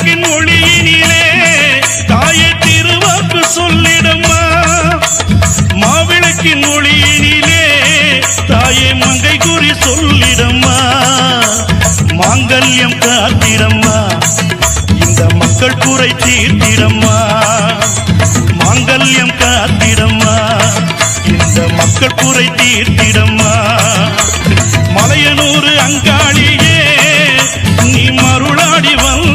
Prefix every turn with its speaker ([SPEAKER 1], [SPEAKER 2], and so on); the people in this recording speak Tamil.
[SPEAKER 1] மாவிளக்கின் ஒளியினிலே தாயே திருவாக்கு சொல்லிடம்மா. மாவிளக்கின் ஒளியினிலே தாயே மங்கை குறி சொல்லிடம்மா. மாங்கல்யம் காத்திடம்மா, இந்த மக்கள் குறை தீர்த்திடம்மா. மாங்கல்யம் காத்திடம்மா, இந்த மக்கள் குறை தீர்த்திடம்மா. மலையனூர் அங்காளியே நீ மருளாடி வந்த